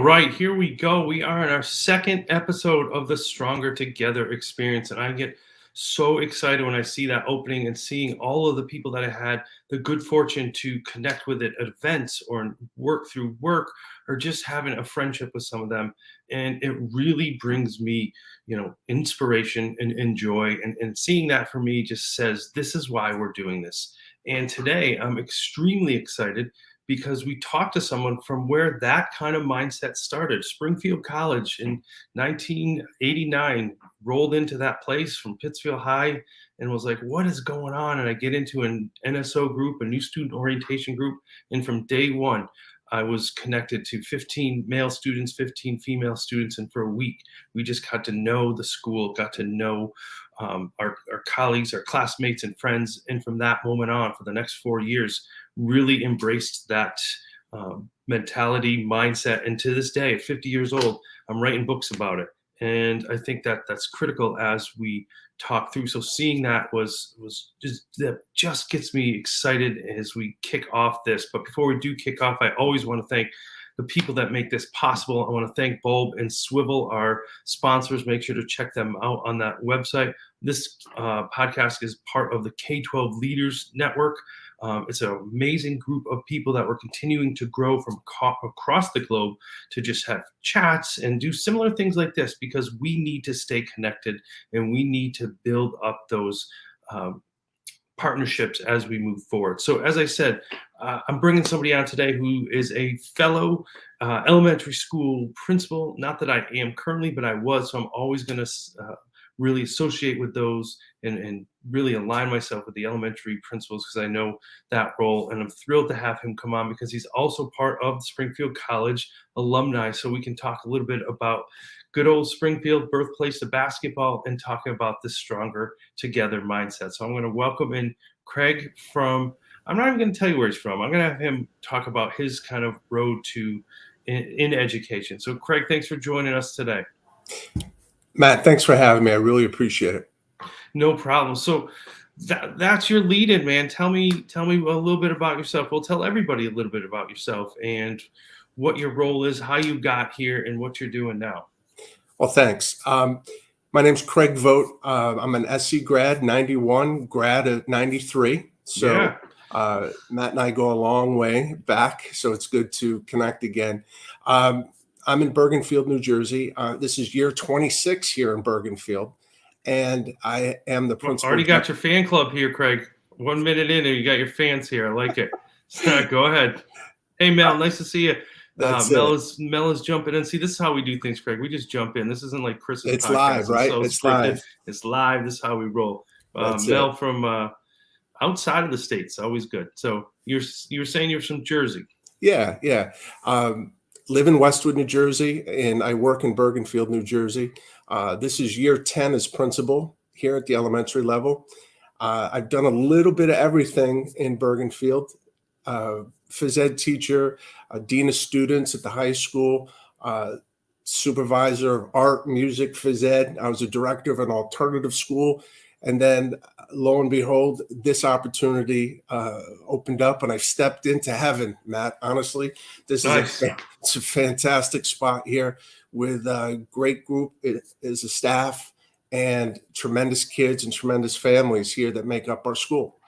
right, here we go. We are in our second episode of the Stronger Together experience. And I get so excited when I see that opening and seeing all of the people that I had the good fortune to connect with at events or work through work or just having a friendship with some of them. And it really brings me, inspiration and joy. And seeing that for me just says, this is why we're doing this. And today I'm extremely excited because we talked to someone from where that kind of mindset started. Springfield College in 1989, rolled into that place from Pittsfield High and was like, what is going on? And I get into an NSO group, a new student orientation group. And from day one, I was connected to 15 male students, 15 female students. And for a week, we just got to know the school, got to know our colleagues, our classmates and friends. And from that moment on, for the next 4 years, really embraced that mentality, mindset. And to this day, at 50 years old, I'm writing books about it. And I think that that's critical as we talk through. So seeing that was just gets me excited as we kick off this. But before we do kick off, I always want to thank the people that make this possible. I want to thank Bulb and Swivel, our sponsors. Make sure to check them out on that website. This podcast is part of the K-12 Leaders Network. It's an amazing group of people that we're continuing to grow from across the globe to just have chats and do similar things like this because we need to stay connected and we need to build up those partnerships as we move forward. So as I said, I'm bringing somebody on today who is a fellow elementary school principal. Not that I am currently, but I was. So I'm always going to really associate with those and really align myself with the elementary principals because I know that role. And I'm thrilled to have him come on because he's also part of the Springfield College alumni. So we can talk a little bit about good old Springfield, birthplace of basketball, and talking about this Stronger Together mindset. So I'm going to welcome in Craig from, I'm not even going to tell you where he's from. I'm going to have him talk about his kind of road to in education. So Craig, thanks for joining us today. Matt, thanks for having me. I really appreciate it. No problem. So that's your lead in, man. Tell me a little bit about yourself. Well, tell everybody a little bit about yourself and what your role is, how you got here, and what you're doing now. Well, thanks. My name's Craig Vogt. I'm an SC grad, 91, grad at 93. So yeah. Matt and I go a long way back, so it's good to connect again. I'm in Bergenfield, New Jersey. This is year 26 here in Bergenfield, and I am the principal. Already got your fan club here, Craig. 1 minute in, and you got your fans here. I like it. Go ahead. Hey, Mel, nice to see you. Mel is jumping in. See, this is how we do things, Craig. We just jump in. This isn't like Chris's It's podcast. live, right? So it's live. It's live. This is how we roll. Mel from outside of the States, always good. So you were saying you're from Jersey. Yeah. Live in Westwood, New Jersey, and I work in Bergenfield, New Jersey. This is year 10 as principal here at the elementary level. I've done a little bit of everything in Bergenfield. Phys ed teacher, dean of students at the high school, supervisor of art, music, phys ed. I was a director of an alternative school. And then lo and behold, this opportunity opened up and I stepped into heaven, Matt. Honestly, this is it's a fantastic spot here with a great group as a staff and tremendous kids and tremendous families here that make up our school.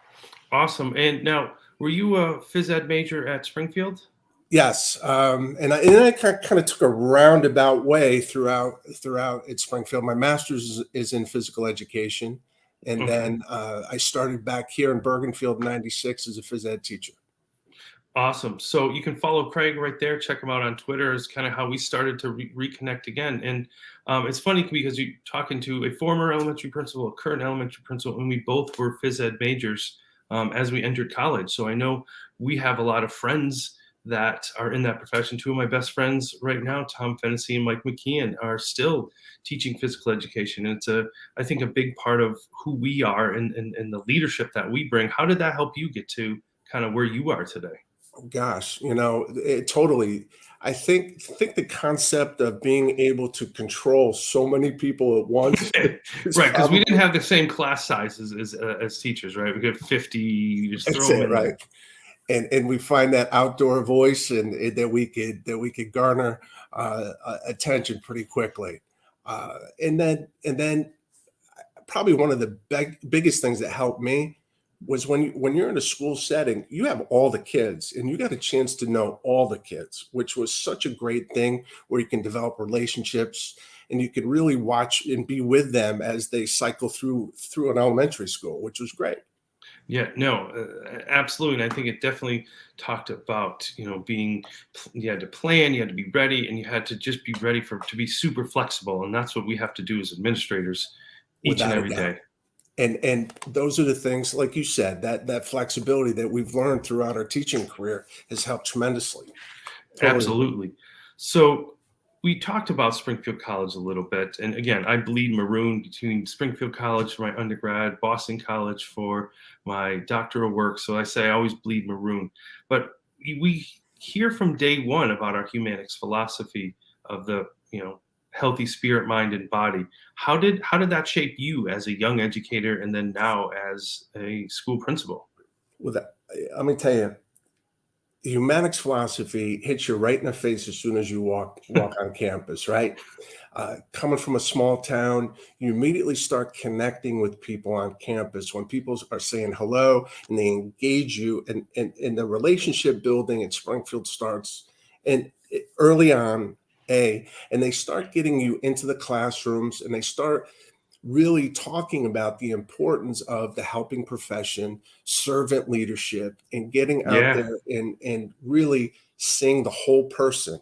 Awesome. And now, were you a phys ed major at Springfield? Yes. And I kind of took a roundabout way throughout at Springfield. My master's is in physical education. And then I started back here in Bergenfield in 96 as a phys ed teacher. Awesome. So you can follow Craig right there. Check him out on Twitter. Is kind of how we started to reconnect again. And it's funny because you're talking to a former elementary principal, a current elementary principal, and we both were phys ed majors as we entered college. So I know we have a lot of friends that are in that profession. Two of my best friends right now, Tom Fennessy and Mike McKeon, are still teaching physical education. And it's I think a big part of who we are and the leadership that we bring. How did that help you get to kind of where you are today? Oh, gosh, it totally. I think the concept of being able to control so many people at once, right? Because we didn't have the same class sizes as teachers, right? We got 50. That's it, right? and we find that outdoor voice, and that we could garner attention pretty quickly. And then probably one of the biggest things that helped me was when you're in a school setting, you have all the kids and you got a chance to know all the kids, which was such a great thing, where you can develop relationships and you can really watch and be with them as they cycle through an elementary school, which was great. Yeah, no, absolutely. And I think it definitely talked about, being, you had to plan, you had to be ready, and you had to just be ready to be super flexible. And that's what we have to do as administrators each and Without a every doubt. day. And those are the things, like you said, that flexibility that we've learned throughout our teaching career has helped tremendously. Totally agree. Absolutely. So we talked about Springfield College a little bit. And again, I bleed maroon between Springfield College for my undergrad, Boston College for my doctoral work. So I say I always bleed maroon. But we hear from day one about our humanities philosophy of the, healthy spirit, mind, and body. How did that shape you as a young educator and then now as a school principal? With that, let me tell you, humanics philosophy hits you right in the face as soon as you walk on campus, right? Coming from a small town, you immediately start connecting with people on campus when people are saying hello and they engage you, and the relationship building at Springfield starts and early on, and they start getting you into the classrooms, and they start really talking about the importance of the helping profession, servant leadership, and getting out Yeah, there and really seeing the whole person.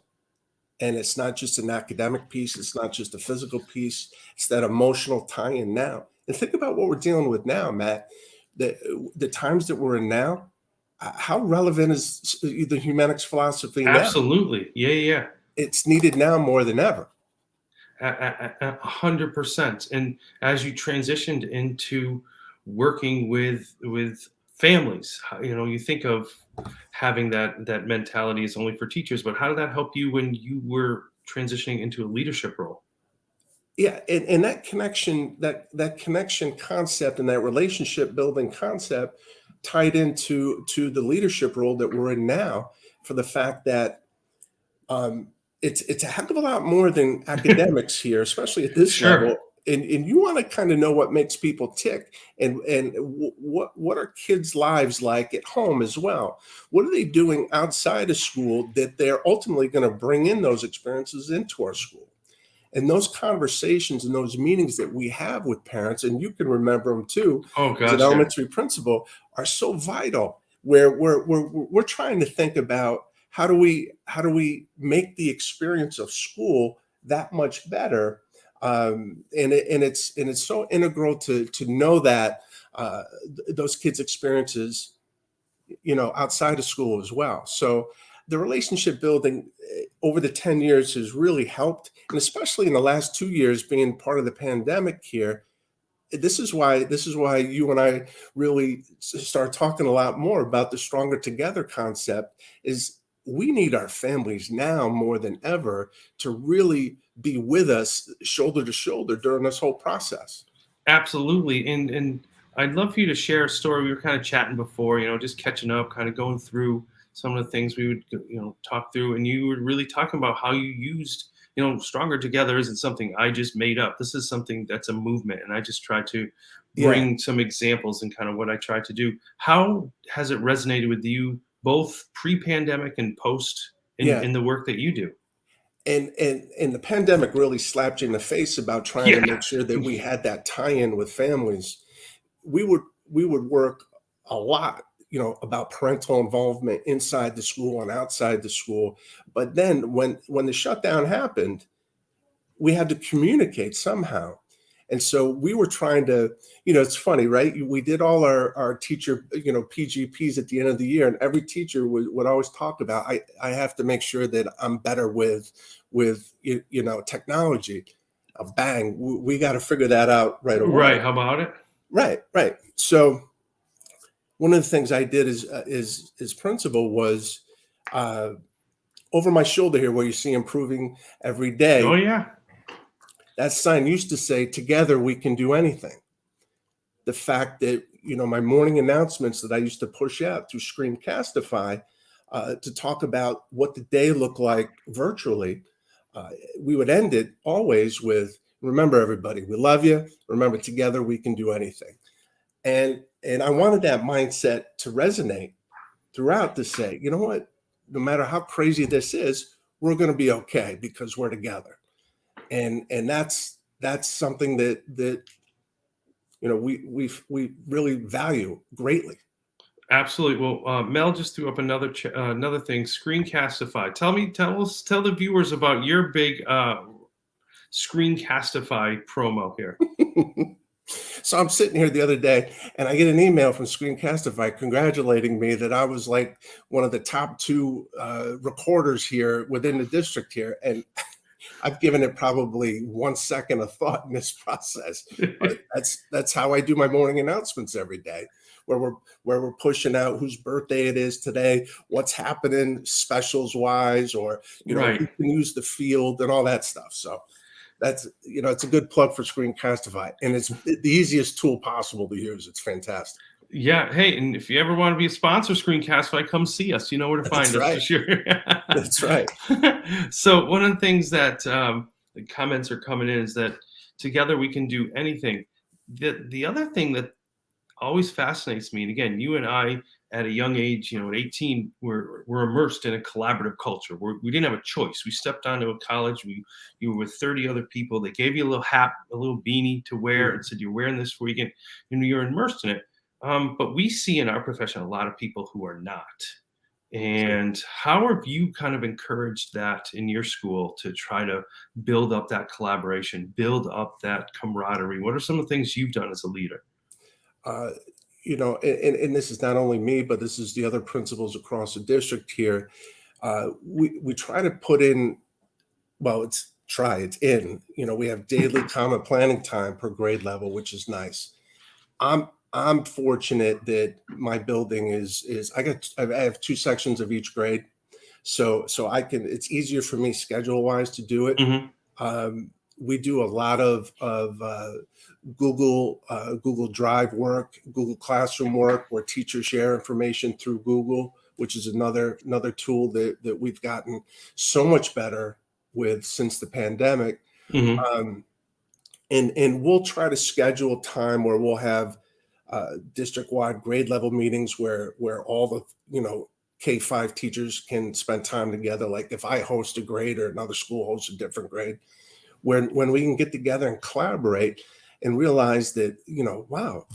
And it's not just an academic piece, it's not just a physical piece, it's that emotional tie-in now. And think about what we're dealing with now, Matt. The times that we're in now, how relevant is the humanics philosophy now? absolutely. Yeah, yeah. It's needed now more than ever. 100%. And as you transitioned into working with families, you think of having that mentality is only for teachers, but how did that help you when you were transitioning into a leadership role? Yeah, and that connection concept and that relationship building concept tied into the leadership role that we're in now, for the fact that um, it's a heck of a lot more than academics here, especially at this Sure. level. And you want to kind of know what makes people tick, and what are kids' lives like at home as well. What are they doing outside of school that they're ultimately going to bring in those experiences into our school? And those conversations and those meetings that we have with parents, and you can remember them too, Oh as an gosh, yeah. elementary principal, are so vital. Where we're trying to think about how do we make the experience of school that much better, and it's so integral to know that those kids' experiences, outside of school as well. So the relationship building over the 10 years has really helped. And especially in the last 2 years, being part of the pandemic here, this is why you and I really start talking a lot more about the stronger together concept. Is we need our families now more than ever to really be with us shoulder to shoulder during this whole process. Absolutely. And I'd love for you to share a story. We were kind of chatting before, just catching up, kind of going through some of the things we would, talk through. And you were really talking about how you used, Stronger Together isn't something I just made up. This is something that's a movement. And I just try to Yeah, bring some examples and kind of what I try to do. How has it resonated with you both pre-pandemic and post yeah. in the work that you do? And the pandemic really slapped you in the face about trying to Yeah. make sure that we had that tie-in with families. We would work a lot, about parental involvement inside the school and outside the school. But then when the shutdown happened, we had to communicate somehow. And so we were trying to, it's funny, right? We did all our teacher, PGPs at the end of the year, and every teacher would always talk about, I have to make sure that I'm better with technology. Bang, we got to figure that out right Right. away. How about it? Right, right. So one of the things I did as principal was, uh, over my shoulder here, where you see improving every Oh, day. yeah. That sign used to say, "Together we can do anything." The fact that my morning announcements that I used to push out through Screencastify to talk about what the day looked like virtually, we would end it always with, remember everybody, we love you. Remember, together we can do anything. And I wanted that mindset to resonate throughout, to say, you know what, no matter how crazy this is, we're going to be okay because we're together. And that's something that we really value greatly. Absolutely. Well, Mel just threw up another thing. Screencastify. Tell the viewers about your big Screencastify promo here. So I'm sitting here the other day and I get an email from Screencastify congratulating me that I was like one of the top 2 recorders here within the district here. And I've given it probably 1 second of thought in this process. But that's how I do my morning announcements every day, where we're pushing out whose birthday it is today, what's happening specials wise, or Right. who can use the field and all that stuff. So that's, it's a good plug for Screencastify, and it's the easiest tool possible to use. It's fantastic. Yeah. Hey, and if you ever want to be a sponsor of Screencastify, come see us. You know where to find us for sure. That's right. So one of the things that the comments are coming in is that together we can do anything. The other thing that always fascinates me, and again, you and I at a young age, at 18, we're immersed in a collaborative culture. We didn't have a choice. We stepped onto a college. You were with 30 other people. They gave you a little hat, a little beanie to wear, and said, you're wearing this for weekend, and you're immersed in it. But we see in our profession a lot of people who are not. And how have you kind of encouraged that in your school to try to build up that collaboration, build up that camaraderie? What are some of the things you've done as a leader? And this is not only me, but this is the other principals across the district here. We try to put in, it's in, we have daily common planning time per grade level, which is nice. I'm fortunate that my building is I have 2 sections of each grade. So it's easier for me schedule wise to do it. Mm-hmm. We do a lot of Google Drive work, Google Classroom work, where teachers share information through Google, which is another tool that we've gotten so much better with since the pandemic. Mm-hmm. And we'll try to schedule time where we'll have district-wide grade level meetings where all the K-5 teachers can spend time together. Like if I host a grade or another school hosts a different grade, when we can get together and collaborate and realize that, wow,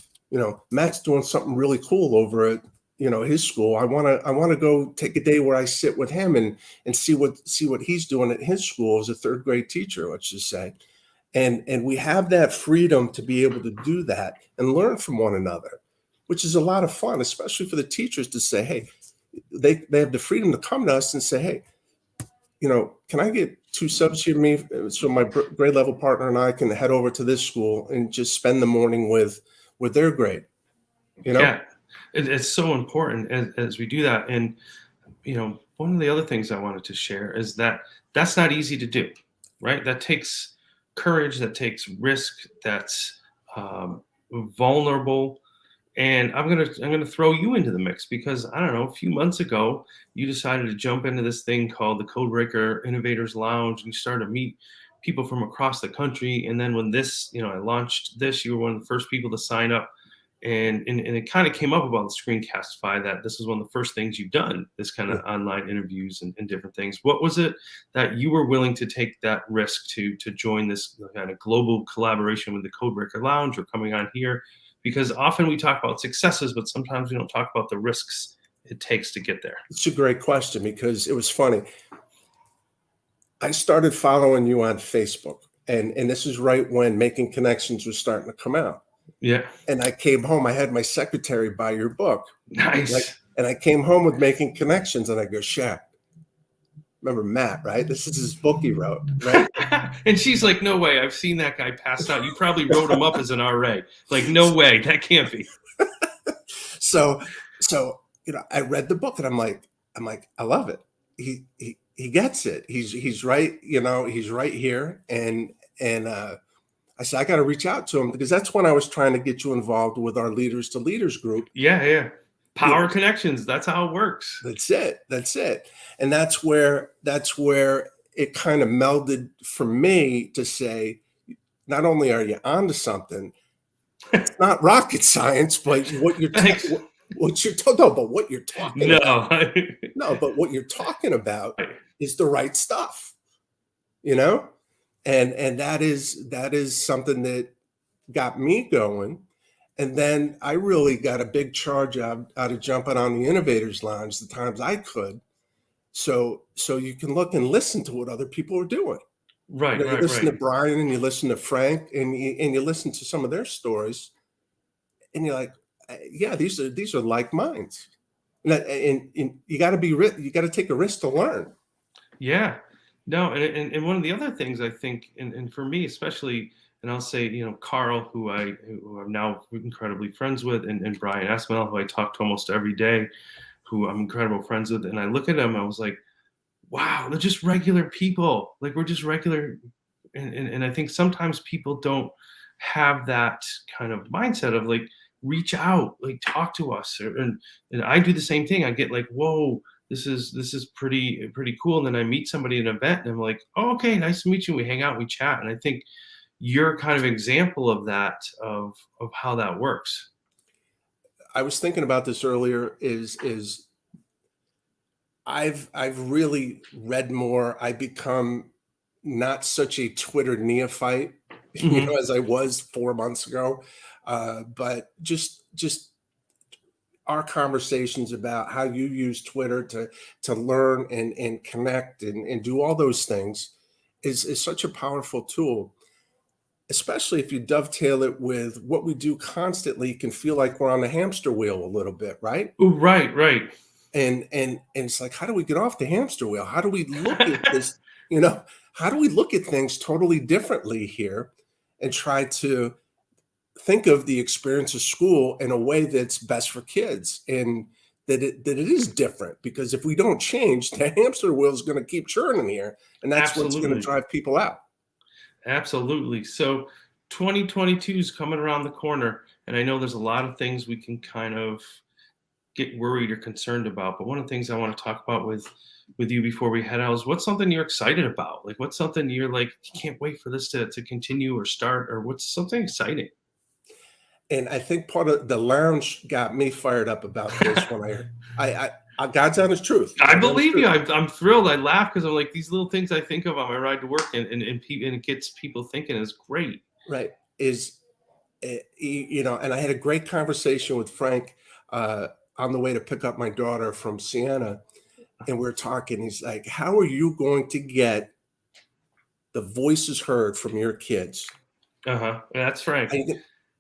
Matt's doing something really cool over at, his school. I want to go take a day where I sit with him and see what he's doing at his school as a 3rd grade teacher, let's just say. And we have that freedom to be able to do that and learn from one another, which is a lot of fun, especially for the teachers to say, hey, they have the freedom to come to us and say, hey, can I get 2 subs here, me, so my grade level partner and I can head over to this school and just spend the morning with their grade, Yeah, it's so important as we do that. And, one of the other things I wanted to share is that that's not easy to do, right? That takes courage, that takes risk, that's vulnerable. And I'm gonna throw you into the mix because I don't know, a few months ago, you decided to jump into this thing called the Codebreaker Innovators Lounge, and you started to meet people from across the country. And then when this, I launched this, you were one of the first people to sign up. And it kind of came up about the Screencastify that this is one of the first things you've done, this kind of online interviews and different things. What was it that you were willing to take that risk to join this kind of global collaboration with the Codebreaker Lounge or coming on here? Because often we talk about successes, but sometimes we don't talk about the risks it takes to get there. It's a great question because it was funny. I started following you on Facebook, and this is right when Making Connections was starting to come out. Yeah. And I came home, I had my secretary buy your book. Nice. And I came home with Making Connections, and I go, Shaq, remember Matt, right? This is his book he wrote, right? And she's like, no way, I've seen that guy passed out. You probably wrote him up as an RA. Like, no way, that can't be. So I read the book and I'm like, I love it. He gets it. He's right, he's right here. And I said, I got to reach out to him, because that's when I was trying to get you involved with our Leaders to Leaders group. Yeah. You Power know, connections. That's how it works. that's it. That's it. And that's where it kind of melded for me to say, not only are you onto something, it's not rocket science, but what you're Thanks. no, but what you're talking about, No. no, but what you're talking about Right. is the right stuff, you know, and that is something that got me going. And then I really got a big charge out of jumping on the Innovators Lounge the times I could. So you can look and listen to what other people are doing. You know, you listen to Right. Brian and you listen to Frank and you listen to some of their stories, and you're like, yeah, these are like minds. And you got to you got to take a risk to learn. Yeah. No, and one of the other things I think, and for me especially, and I'll say, Carl, who I'm now incredibly friends with, and Brian Aspinall, who I talk to almost every day, who I'm incredible friends with, and I look at them, I was like, wow, they're just regular people. Like we're just regular, and I think sometimes people don't have that kind of mindset of like reach out, like talk to us, and I do the same thing. I get like, whoa, this is pretty cool, and then I meet somebody at an event, and I'm like, oh, okay, nice to meet you. We hang out, we chat, and I think you're kind of example of that of how that works. I was thinking about this earlier. Is I've really read more. I become not such a Twitter neophyte, Hmm. as I was 4 months ago. But just our conversations about how you use Twitter to learn and connect and do all those things is such a powerful tool, especially if you dovetail it with what we do constantly. Can feel like we're on the hamster wheel a little bit, right? Ooh, right. And it's like, how do we get off the hamster wheel? How do we look at this, you know, how do we look at things totally differently here and try to think of the experience of school in a way that's best for kids, and that it is different, because if we don't change, the hamster wheel is going to keep churning here, and that's what's going to Absolutely. drive people out. Absolutely. So 2022 is coming around the corner, and I know there's a lot of things we can kind of get worried or concerned about. But one of the things I want to talk about with you before we head out is what's something you're excited about? Like what's something you're like, you can't wait for this to continue or start, or what's something exciting? And I think part of the lounge got me fired up about this when God's honest truth. I God's honest believe you. truth. I'm thrilled. I laugh because I'm like these little things I think of on my ride to work, and it gets people thinking is great. Right. Is and I had a great conversation with Frank uh, on the way to pick up my daughter from Siena, and we are talking. He's like, "How are you going to get the voices heard from your kids?" Uh-huh. That's Frank.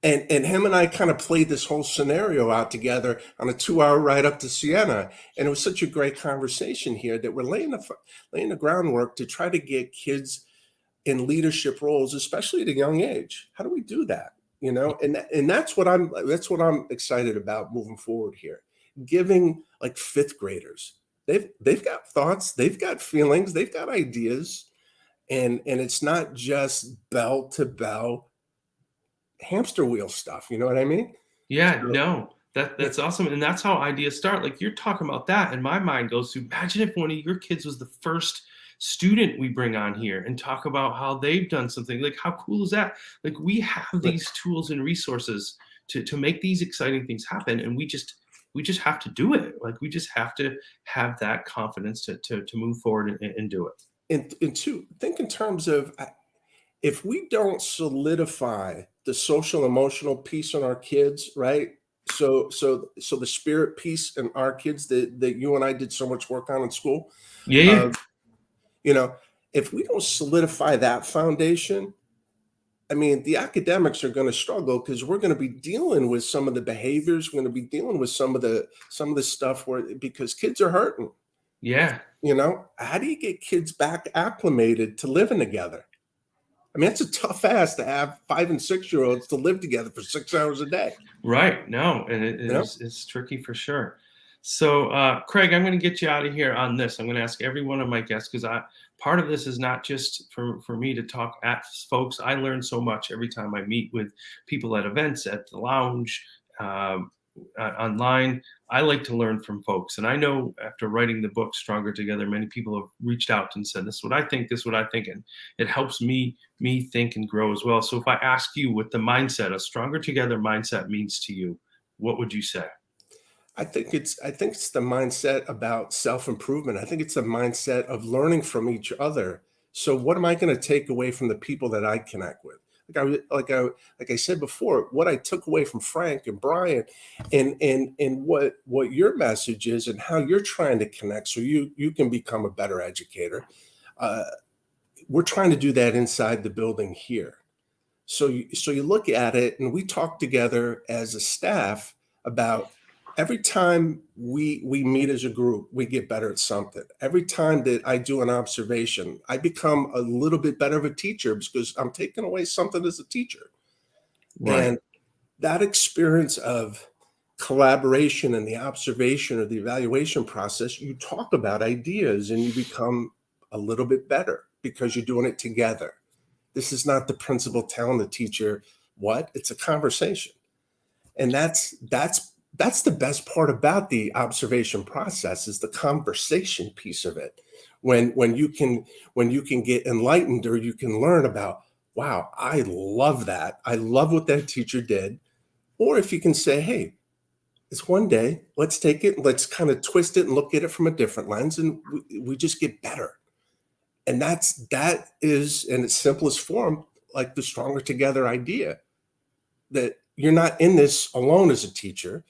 And him and I kind of played this whole scenario out together on a 2 hour ride up to Siena, and it was such a great conversation here that we're laying the groundwork to try to get kids in leadership roles, especially at a young age. How do we do that? And that's what I'm excited about moving forward here. Giving like fifth graders, they've got thoughts, they've got feelings, they've got ideas, and it's not just bell to bell hamster wheel stuff. You know what I mean? Yeah, So, no, yeah, that's awesome, and that's how ideas start. Like you're talking about that, and my mind goes to imagine if one of your kids was the first student we bring on here and talk about how they've done something. Like how cool is that? Like we have right. these tools and resources to make these exciting things happen, and we just have to do it. Like we just have to have that confidence to move forward and do it. And two, think in terms of if we don't solidify the social emotional piece on our kids, right? So the spirit piece in our kids that you and I did so much work on in school, Yeah. uh, you know, if we don't solidify that foundation, I mean, the academics are going to struggle, because we're going to be dealing with some of the behaviors. We're going to be dealing with some of the stuff because kids are hurting. Yeah. How do you get kids back acclimated to living together? I mean, it's a tough ask to have 5 and 6 year olds to live together for 6 hours a day. Right. No, and You know, it's tricky for sure. So, Craig, I'm going to get you out of here on this. I'm going to ask every one of my guests, because part of this is not just for me to talk at folks. I learn so much every time I meet with people at events, at the lounge, online. I like to learn from folks. And I know after writing the book, Stronger Together, many people have reached out and said, this is what I think, this is what I think. And it helps me think and grow as well. So if I ask you what the mindset, a Stronger Together mindset means to you, what would you say? I think it's the mindset about self-improvement. I think it's a mindset of learning from each other. So what am I going to take away from the people that I connect with? Like I said before, what I took away from Frank and Brian, and what your message is, and how you're trying to connect so you can become a better educator. We're trying to do that inside the building here. So you look at it, and we talk together as a staff about every time we meet as a group, we get better at something. Every time that I do an observation, I become a little bit better of a teacher because I'm taking away something as a teacher. Right. And that experience of collaboration and the observation or the evaluation process, you talk about ideas and you become a little bit better because you're doing it together. This is not the principal telling the teacher what, it's a conversation. And that's the best part about the observation process, is the conversation piece of it. When you can get enlightened, or you can learn about, wow, I love that. I love what that teacher did. Or if you can say, hey, it's one day, let's take it, let's kind of twist it and look at it from a different lens, and we just get better. And that is, in its simplest form, like the Stronger Together idea, that you're not in this alone as a teacher.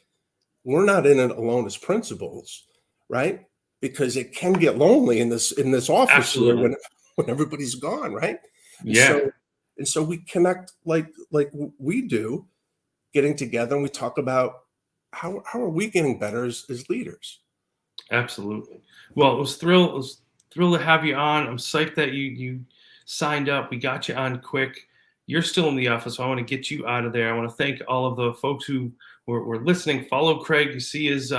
We're not in it alone as principals, right? Because it can get lonely in this office Absolutely. here when everybody's gone, right? Yeah. And so we connect like we do, getting together, and we talk about how are we getting better as leaders. Absolutely. Well, it was thrilled to have you on. I'm psyched that you signed up. We got you on quick. You're still in the office, so I want to get you out of there. I want to thank all of the folks who were listening. Follow Craig. You see his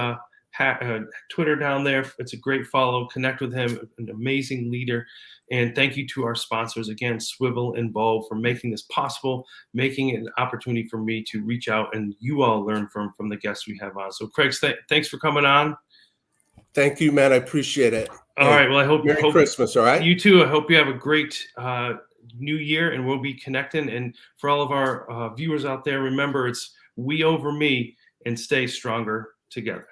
Twitter down there. It's a great follow. Connect with him, an amazing leader. And thank you to our sponsors again, Swivel and Bow, for making this possible, making it an opportunity for me to reach out and you all learn from the guests we have on. So, Craig, thanks for coming on. Thank you, man. I appreciate it. All right. Well, I hope Merry Christmas. All right. You too. I hope you have a great new year, and we'll be connecting. And for all of our viewers out there, remember, it's we over me, and stay stronger together.